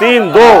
3, 2,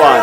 5।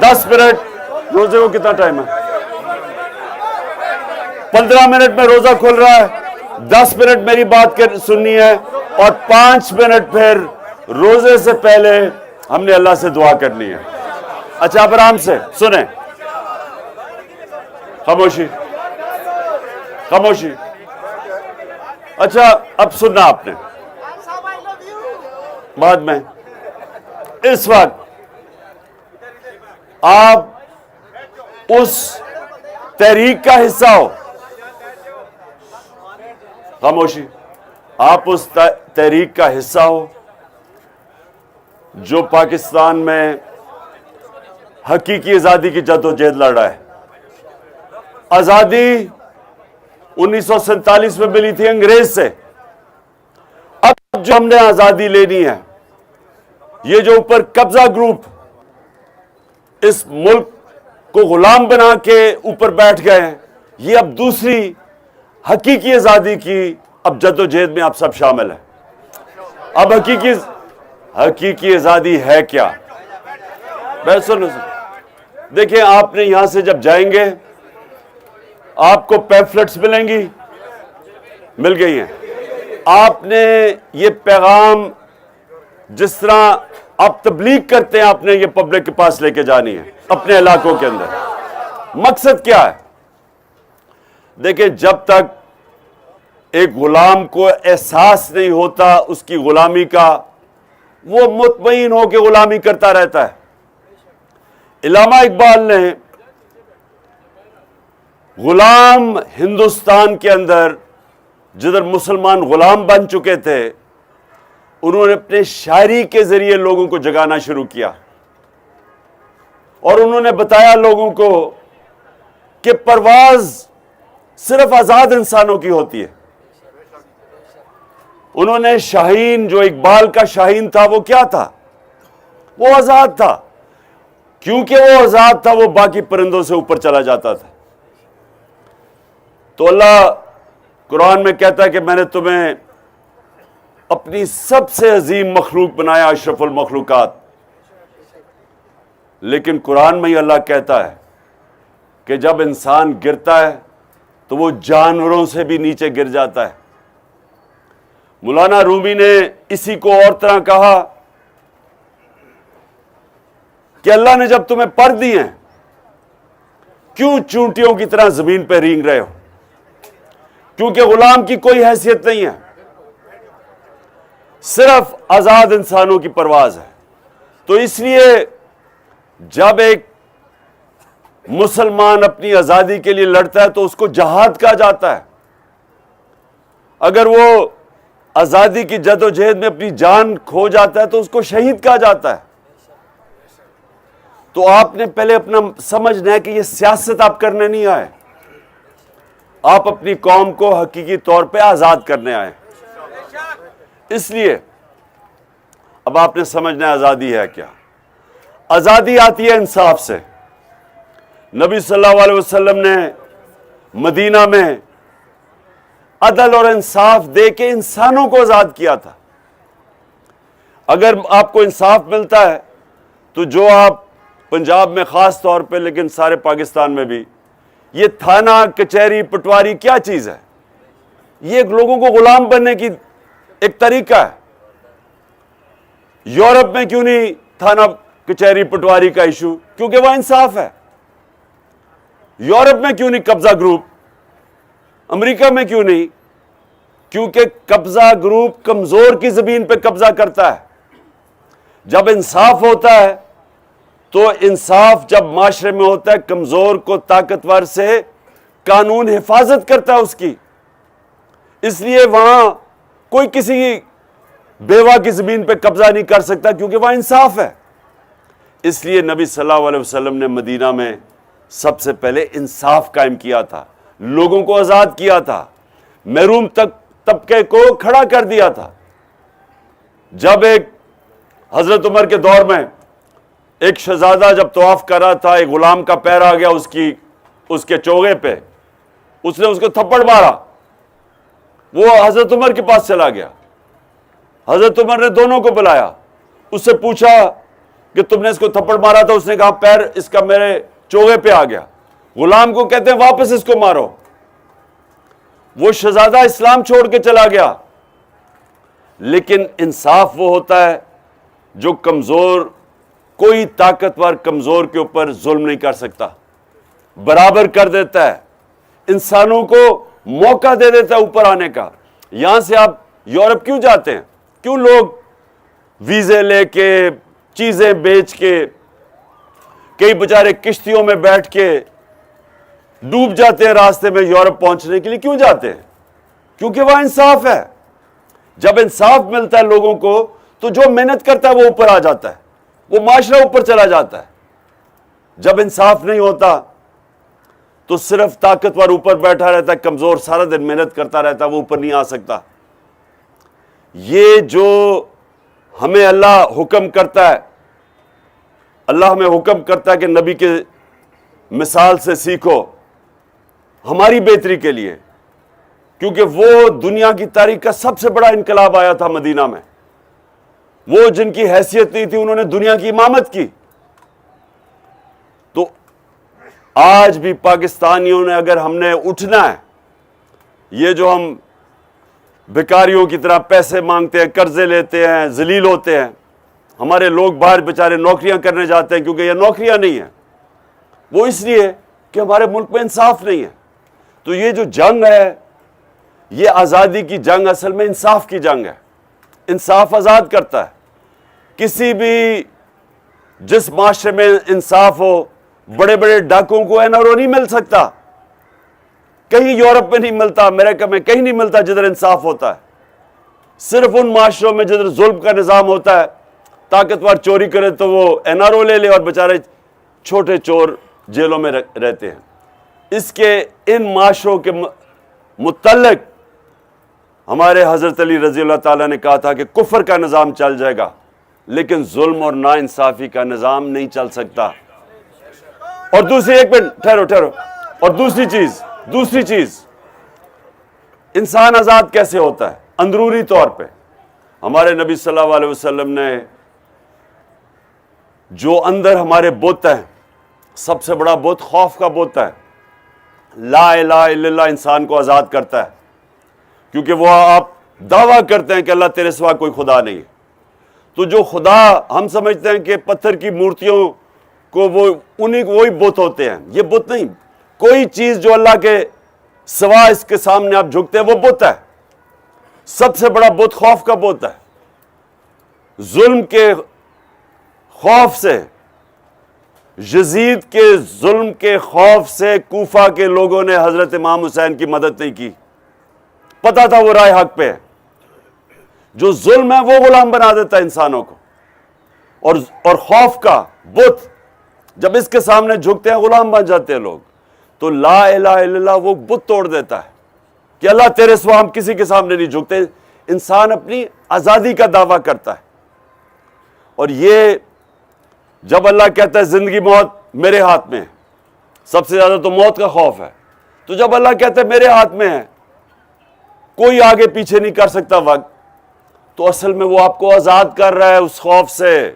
10 minute روزے کو کتنا ٹائم ہے؟ 15 منٹ میں روزہ کھل رہا ہے, 10 منٹ میری بات سننی ہے, اور 5 منٹ پھر روزے سے پہلے ہم نے اللہ سے دعا کرنی ہے. اچھا اب آرام سے سنیں, خاموشی خاموشی. اچھا اب سننا آپ نے بعد میں. اس وقت آپ اس تحریک کا حصہ ہو, خاموشی, آپ اس تحریک کا حصہ ہو جو پاکستان میں حقیقی آزادی کی جدوجہد لڑ رہا ہے. آزادی 1947 میں ملی تھی انگریز سے. اب جو ہم نے آزادی لینی ہے, یہ جو اوپر قبضہ گروپ اس ملک کو غلام بنا کے اوپر بیٹھ گئے ہیں, یہ اب دوسری حقیقی آزادی کی اب جدوجہد میں آپ سب شامل ہیں. اب حقیقی آزادی ہے کیا؟ بس سنو, دیکھیں آپ نے یہاں سے جب جائیں گے آپ کو پیمفلٹس ملیں گی, مل گئی ہیں. آپ نے یہ پیغام جس طرح آپ تبلیغ کرتے ہیں آپ نے یہ پبلک کے پاس لے کے جانی ہے اپنے علاقوں کے اندر. مقصد کیا ہے؟ دیکھیں جب تک ایک غلام کو احساس نہیں ہوتا اس کی غلامی کا, وہ مطمئن ہو کے غلامی کرتا رہتا ہے. علامہ اقبال نے غلام ہندوستان کے اندر جدھر مسلمان غلام بن چکے تھے, انہوں نے اپنے شاعری کے ذریعے لوگوں کو جگانا شروع کیا, اور انہوں نے بتایا لوگوں کو کہ پرواز صرف آزاد انسانوں کی ہوتی ہے. انہوں نے شاہین, جو اقبال کا شاہین تھا, وہ کیا تھا؟ وہ آزاد تھا. کیونکہ وہ آزاد تھا وہ باقی پرندوں سے اوپر چلا جاتا تھا. تو اللہ قرآن میں کہتا ہے کہ میں نے تمہیں اپنی سب سے عظیم مخلوق بنایا, اشرف المخلوقات. لیکن قرآن میں ہی اللہ کہتا ہے کہ جب انسان گرتا ہے تو وہ جانوروں سے بھی نیچے گر جاتا ہے. مولانا رومی نے اسی کو اور طرح کہا کہ اللہ نے جب تمہیں پر دی ہیں کیوں چونٹیوں کی طرح زمین پہ رینگ رہے ہو؟ کیونکہ غلام کی کوئی حیثیت نہیں ہے, صرف آزاد انسانوں کی پرواز ہے. تو اس لیے جب ایک مسلمان اپنی آزادی کے لیے لڑتا ہے تو اس کو جہاد کہا جاتا ہے. اگر وہ آزادی کی جدوجہد میں اپنی جان کھو جاتا ہے تو اس کو شہید کہا جاتا ہے. تو آپ نے پہلے اپنا سمجھنا ہے کہ یہ سیاست آپ کرنے نہیں آئے, آپ اپنی قوم کو حقیقی طور پہ آزاد کرنے آئے. اس لیے اب آپ نے سمجھنا ہے آزادی ہے کیا. آزادی آتی ہے انصاف سے. نبی صلی اللہ علیہ وسلم نے مدینہ میں عدل اور انصاف دے کے انسانوں کو آزاد کیا تھا. اگر آپ کو انصاف ملتا ہے تو جو آپ پنجاب میں خاص طور پہ, لیکن سارے پاکستان میں بھی, یہ تھانہ کچہری پٹواری کیا چیز ہے؟ یہ لوگوں کو غلام بننے کی ایک طریقہ ہے. یورپ میں کیوں نہیں تھانہ کچہری پٹواری کا ایشو؟ کیونکہ وہ انصاف ہے. یورپ میں کیوں نہیں قبضہ گروپ؟ امریکہ میں کیوں نہیں؟ کیونکہ قبضہ گروپ کمزور کی زمین پہ قبضہ کرتا ہے. جب انصاف ہوتا ہے تو انصاف جب معاشرے میں ہوتا ہے, کمزور کو طاقتور سے قانون حفاظت کرتا ہے اس کی. اس لیے وہاں کوئی کسی بیوہ کی زمین پہ قبضہ نہیں کر سکتا کیونکہ وہاں انصاف ہے. اس لیے نبی صلی اللہ علیہ وسلم نے مدینہ میں سب سے پہلے انصاف قائم کیا تھا, لوگوں کو آزاد کیا تھا, محروم طبقے کو کھڑا کر دیا تھا. جب ایک حضرت عمر کے دور میں ایک شہزادہ جب طواف کر رہا تھا, ایک غلام کا پیر آ گیا اس کے چوغے پہ, اس نے اس کو تھپڑ مارا, وہ حضرت عمر کے پاس چلا گیا. حضرت عمر نے دونوں کو بلایا, اس سے پوچھا کہ تم نے اس کو تھپڑ مارا تھا, اس نے کہا پیر اس کا میرے چوغے پہ آ گیا. غلام کو کہتے ہیں واپس اس کو مارو. وہ شہزادہ اسلام چھوڑ کے چلا گیا. لیکن انصاف وہ ہوتا ہے جو کمزور, کوئی طاقتور کمزور کے اوپر ظلم نہیں کر سکتا, برابر کر دیتا ہے, انسانوں کو موقع دے دیتا ہے اوپر آنے کا. یہاں سے آپ یورپ کیوں جاتے ہیں؟ کیوں لوگ ویزے لے کے, چیزیں بیچ کے, کئی بیچارے کشتیوں میں بیٹھ کے ڈوب جاتے ہیں راستے میں یورپ پہنچنے کے لیے؟ کیوں جاتے ہیں؟ کیونکہ وہاں انصاف ہے. جب انصاف ملتا ہے لوگوں کو تو جو محنت کرتا ہے وہ اوپر آ جاتا ہے, وہ معاشرہ اوپر چلا جاتا ہے. جب انصاف نہیں ہوتا تو صرف طاقتور اوپر بیٹھا رہتا ہے, کمزور سارا دن محنت کرتا رہتا ہے, وہ اوپر نہیں آ سکتا. یہ جو ہمیں اللہ حکم کرتا ہے, اللہ ہمیں حکم کرتا ہے کہ نبی کے مثال سے سیکھو, ہماری بہتری کے لیے, کیونکہ وہ دنیا کی تاریخ کا سب سے بڑا انقلاب آیا تھا مدینہ میں. وہ جن کی حیثیت نہیں تھی انہوں نے دنیا کی امامت کی. تو آج بھی پاکستانیوں نے, اگر ہم نے اٹھنا ہے, یہ جو ہم بھکاریوں کی طرح پیسے مانگتے ہیں, قرضے لیتے ہیں, ذلیل ہوتے ہیں, ہمارے لوگ باہر بیچارے نوکریاں کرنے جاتے ہیں کیونکہ یہ نوکریاں نہیں ہیں, وہ اس لیے کہ ہمارے ملک میں انصاف نہیں ہے. تو یہ جو جنگ ہے, یہ آزادی کی جنگ اصل میں انصاف کی جنگ ہے. انصاف آزاد کرتا ہے. کسی بھی جس معاشرے میں انصاف ہو, بڑے بڑے ڈاکوں کو NRO نہیں مل سکتا. کہیں یورپ میں نہیں ملتا, امریکہ میں کہیں نہیں ملتا جدھر انصاف ہوتا ہے. صرف ان معاشروں میں جدھر ظلم کا نظام ہوتا ہے, طاقتور چوری کرے تو وہ NRO لے لے اور بیچارے چھوٹے چور جیلوں میں رہتے ہیں. اس کے ان معاشروں کے متعلق ہمارے حضرت علی رضی اللہ تعالیٰ نے کہا تھا کہ کفر کا نظام چل جائے گا لیکن ظلم اور ناانصافی کا نظام نہیں چل سکتا. اور دوسری, ایک منٹ ٹھہرو, اور دوسری چیز انسان آزاد کیسے ہوتا ہے؟ اندرونی طور پہ ہمارے نبی صلی اللہ علیہ وسلم نے جو اندر ہمارے بت ہیں, سب سے بڑا بت خوف کا بت ہے. لا الہ الا اللہ انسان کو آزاد کرتا ہے, کیونکہ وہ آپ دعویٰ کرتے ہیں کہ اللہ تیرے سوا کوئی خدا نہیں ہے. تو جو خدا ہم سمجھتے ہیں کہ پتھر کی مورتیوں کو وہی بت ہوتے ہیں, یہ بت نہیں. کوئی چیز جو اللہ کے سوا اس کے سامنے آپ جھکتے ہیں وہ بت ہے. سب سے بڑا بت خوف کا بت ہے. ظلم کے خوف سے, یزید کے ظلم کے خوف سے کوفہ کے لوگوں نے حضرت امام حسین کی مدد نہیں کی. پتا تھا وہ رائے حق پہ ہے. جو ظلم ہے وہ غلام بنا دیتا ہے انسانوں کو, اور خوف کا بت جب اس کے سامنے جھکتے ہیں غلام بن جاتے ہیں لوگ. تو لا الہ الا اللہ وہ بت توڑ دیتا ہے کہ اللہ تیرے سوا ہم کسی کے سامنے نہیں جھکتے. انسان اپنی آزادی کا دعویٰ کرتا ہے. اور یہ جب اللہ کہتا ہے زندگی موت میرے ہاتھ میں ہے, سب سے زیادہ تو موت کا خوف ہے, تو جب اللہ کہتا ہے میرے ہاتھ میں ہے, کوئی آگے پیچھے نہیں کر سکتا وقت, تو اصل میں وہ آپ کو آزاد کر رہا ہے اس خوف سے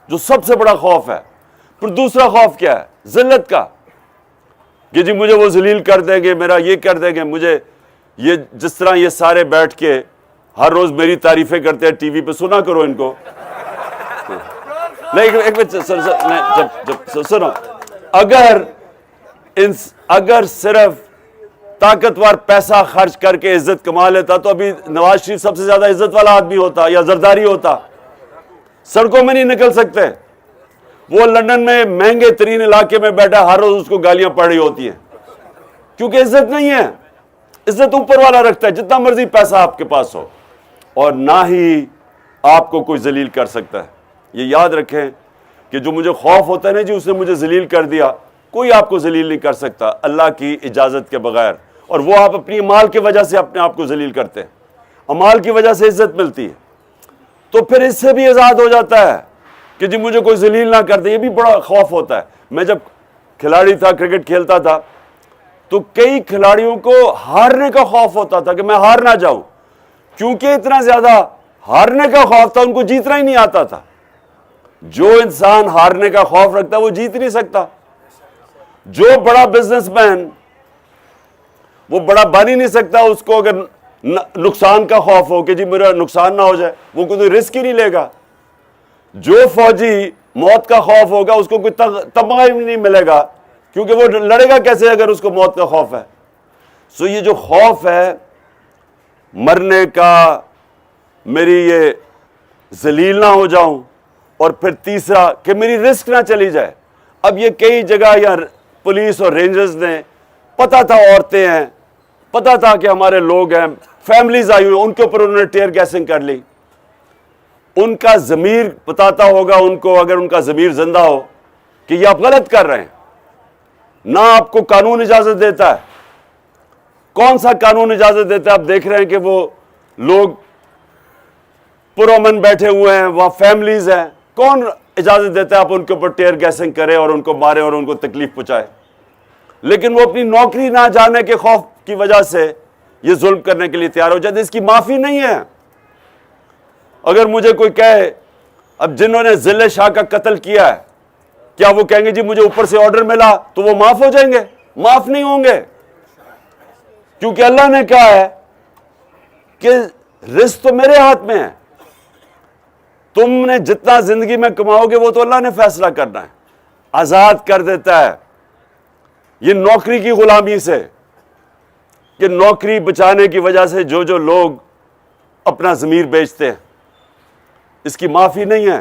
جو سب سے بڑا خوف ہے. پھر دوسرا خوف کیا ہے؟ ذلت کا, کہ جی مجھے وہ ذلیل کر دیں گے, میرا یہ کر دیں گے. مجھے یہ جس طرح یہ سارے بیٹھ کے ہر روز میری تعریفیں کرتے ہیں ٹی وی پہ, سنا کرو ان کو. سنو, اگر صرف طاقتور پیسہ خرچ کر کے عزت کما لیتا تو ابھی نواز شریف سب سے زیادہ عزت والا آدمی ہوتا یا زرداری ہوتا. سڑکوں میں نہیں نکل سکتے. وہ لندن میں مہنگے ترین علاقے میں بیٹھا, ہر روز اس کو گالیاں پڑ رہی ہوتی ہیں, کیونکہ عزت نہیں ہے. عزت اوپر والا رکھتا ہے, جتنا مرضی پیسہ آپ کے پاس ہو, اور نہ ہی آپ کو کوئی ذلیل کر سکتا ہے. یہ یاد رکھیں کہ جو مجھے خوف ہوتا ہے نا جی اس نے مجھے ذلیل کر دیا, کوئی آپ کو ذلیل نہیں کر سکتا اللہ کی اجازت کے بغیر. اور وہ آپ اپنی اعمال کی وجہ سے اپنے آپ کو ذلیل کرتے ہیں, اعمال کی وجہ سے عزت ملتی ہے. تو پھر اس سے بھی آزاد ہو جاتا ہے کہ جی مجھے کوئی ذلیل نہ کر دے. یہ بھی بڑا خوف ہوتا ہے. میں جب کھلاڑی تھا, کرکٹ کھیلتا تھا, تو کئی کھلاڑیوں کو ہارنے کا خوف ہوتا تھا کہ میں ہار نہ جاؤں, کیونکہ اتنا زیادہ ہارنے کا خوف تھا, ان کو جیتنا ہی نہیں آتا تھا. جو انسان ہارنے کا خوف رکھتا ہے وہ جیت نہیں سکتا. جو بڑا بزنس مین وہ بڑا بن ہی نہیں سکتا, اس کو اگر نقصان کا خوف ہو کہ جی میرا نقصان نہ ہو جائے, وہ کوئی رسک ہی نہیں لے گا. جو فوجی موت کا خوف ہوگا اس کو کوئی تمغہ ہی نہیں ملے گا, کیونکہ وہ لڑے گا کیسے اگر اس کو موت کا خوف ہے. سو یہ جو خوف ہے مرنے کا, میری یہ ذلیل نہ ہو جاؤں, اور پھر تیسرا کہ میری رسک نہ چلی جائے. اب یہ کئی جگہ یا پولیس اور رینجرز نے, پتا تھا عورتیں ہیں, پتا تھا کہ ہمارے لوگ ہیں, فیملیز آئی ہوئی, ان کے اوپر انہوں نے ٹیئر گیسنگ کر لی. ان کا ضمیر بتاتا ہوگا ان کو, اگر ان کا ضمیر زندہ ہو, کہ یہ آپ غلط کر رہے ہیں. نہ آپ کو قانون اجازت دیتا ہے. کون سا قانون اجازت دیتا ہے؟ آپ دیکھ رہے ہیں کہ وہ لوگ پرامن بیٹھے ہوئے ہیں, وہاں فیملیز ہیں. کون اجازت دیتا ہے آپ ان کے اوپر ٹیئر گیسنگ کریں اور ان کو ماریں اور ان کو تکلیف پہنچائے؟ لیکن وہ اپنی نوکری نہ جانے کے خوف کی وجہ سے یہ ظلم کرنے کے لیے تیار ہو جاتے. اس کی معافی نہیں ہے. اگر مجھے کوئی کہے, اب جنہوں نے ذل شاہ کا قتل کیا ہے, کیا وہ کہیں گے جی مجھے اوپر سے آرڈر ملا تو وہ معاف ہو جائیں گے؟ معاف نہیں ہوں گے, کیونکہ اللہ نے کہا ہے کہ رزق تو میرے ہاتھ میں ہے. تم نے جتنا زندگی میں کماؤ گے وہ تو اللہ نے فیصلہ کرنا ہے. آزاد کر دیتا ہے یہ نوکری کی غلامی سے, کہ نوکری بچانے کی وجہ سے جو جو لوگ اپنا ضمیر بیچتے ہیں, اس کی معافی نہیں ہے.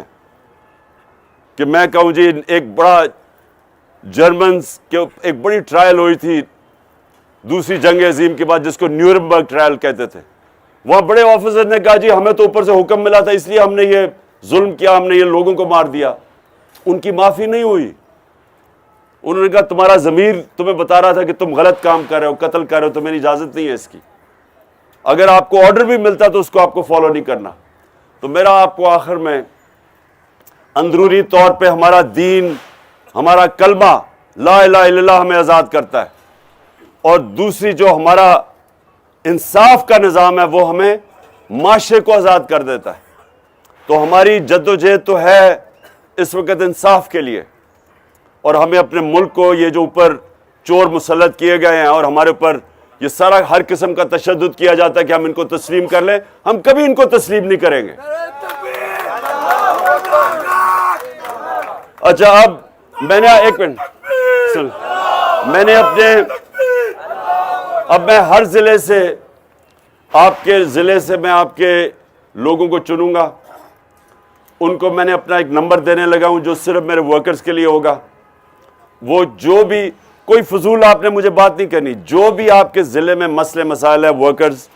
کہ میں کہوں جی ایک بڑا جرمنز کے ایک بڑی ٹرائل ہوئی تھی دوسری جنگ عظیم کے بعد, جس کو نیورنبرگ ٹرائل کہتے تھے. وہاں بڑے آفیسر نے کہا جی ہمیں تو اوپر سے حکم ملا تھا اس لیے ہم نے یہ ظلم کیا, ہم نے یہ لوگوں کو مار دیا. ان کی معافی نہیں ہوئی. انہوں نے کہا تمہارا ضمیر تمہیں بتا رہا تھا کہ تم غلط کام کر رہے ہو, قتل کر رہے ہو, تو میری اجازت نہیں ہے اس کی. اگر آپ کو آرڈر بھی ملتا تو اس کو آپ کو فالو نہیں کرنا. تو میرا آپ کو آخر میں, اندرونی طور پہ ہمارا دین, ہمارا کلمہ لا الہ الا اللہ ہمیں آزاد کرتا ہے, اور دوسری جو ہمارا انصاف کا نظام ہے وہ ہمیں معاشرے کو آزاد کر دیتا ہے. تو ہماری جدوجہد تو ہے اس وقت انصاف کے لیے, اور ہمیں اپنے ملک کو, یہ جو اوپر چور مسلط کیے گئے ہیں اور ہمارے اوپر یہ سارا ہر قسم کا تشدد کیا جاتا ہے کہ ہم ان کو تسلیم کر لیں, ہم کبھی ان کو تسلیم نہیں کریں گے. اچھا اب میں نے ایک منٹ سن, میں نے اپنے, اب میں ہر ضلع سے, آپ کے ضلع سے میں آپ کے لوگوں کو چنوں گا. ان کو میں نے اپنا ایک نمبر دینے لگا ہوں جو صرف میرے ورکرز کے لیے ہوگا. وہ جو بھی, کوئی فضول آپ نے مجھے بات نہیں کرنی, جو بھی آپ کے ضلع میں مسئلے مسائل ہے, ورکرز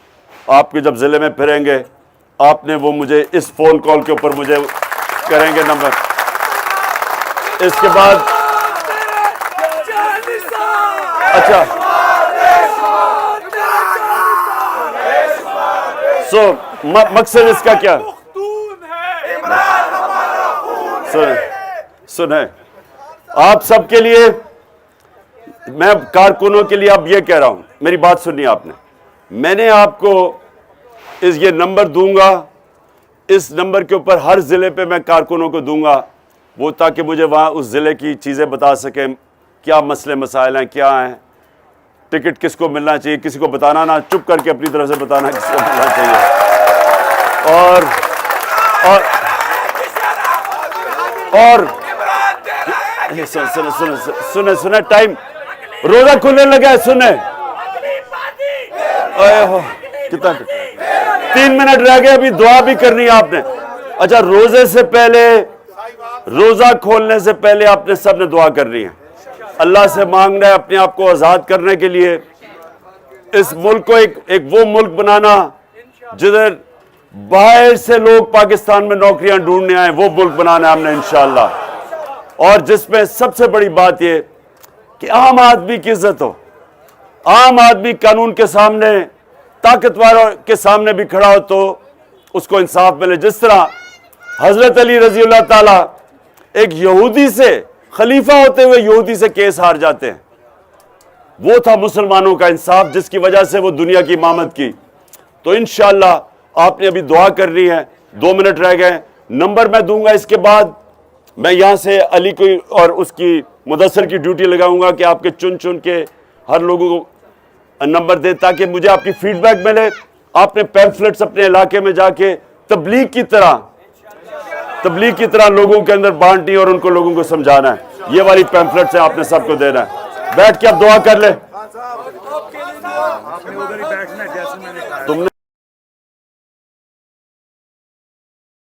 آپ کے جب ضلع میں پھریں گے آپ نے وہ مجھے اس فون کال کے اوپر مجھے کریں گے نمبر. اس کے بعد اچھا سو مقصد اس کا کیا سنیں, آپ سب کے لیے, میں کارکنوں کے لیے اب یہ کہہ رہا ہوں, میری بات سنی آپ نے. میں نے آپ کو یہ نمبر دوں گا, اس نمبر کے اوپر ہر ضلع پہ میں کارکنوں کو دوں گا, وہ تاکہ مجھے وہاں اس ضلع کی چیزیں بتا سکیں, کیا مسئلے مسائل ہیں, کیا ہیں, ٹکٹ کس کو ملنا چاہیے, کسی کو بتانا نہ, چپ کر کے اپنی طرف سے بتانا کس کو ملنا چاہیے. اور سنیں ٹائم, روزہ کھلنے لگا ہے, سنیں, کتنا 3 منٹ رہ گئے, ابھی دعا بھی کرنی ہے آپ نے. اچھا روزے سے پہلے, روزہ کھولنے سے پہلے آپ نے سب نے دعا کرنی ہے, اللہ سے مانگنا ہے اپنے آپ کو آزاد کرنے کے لیے, اس ملک کو ایک وہ ملک بنانا جدھر باہر سے لوگ پاکستان میں نوکریاں ڈھونڈنے آئیں, وہ ملک بنانا ہے ہم نے انشاءاللہ. اور جس میں سب سے بڑی بات یہ کہ عام آدمی کی عزت ہو, عام آدمی قانون کے سامنے, طاقتوروں کے سامنے بھی کھڑا ہو تو اس کو انصاف ملے. جس طرح حضرت علی رضی اللہ تعالی ایک یہودی سے, خلیفہ ہوتے ہوئے یہودی سے کیس ہار جاتے ہیں, وہ تھا مسلمانوں کا انصاف جس کی وجہ سے وہ دنیا کی امامت کی. تو انشاءاللہ آپ نے ابھی دعا کرنی ہے, 2 منٹ رہ گئے, نمبر میں دوں گا اس کے بعد, میں یہاں سے علی کو اور اس کی مدثر کی ڈیوٹی لگاؤں گا کہ آپ کے چن چن کے ہر لوگوں کو نمبر دے تاکہ مجھے آپ کی فیڈ بیک ملے. آپ نے پیمفلٹس اپنے علاقے میں جا کے تبلیغ کی طرح لوگوں کے اندر بانٹنی اور ان کو لوگوں کو سمجھانا ہے. یہ والی پیمفلٹس ہیں آپ نے سب کو دینا ہے. بیٹھ کے اب دعا کر لے. تم نے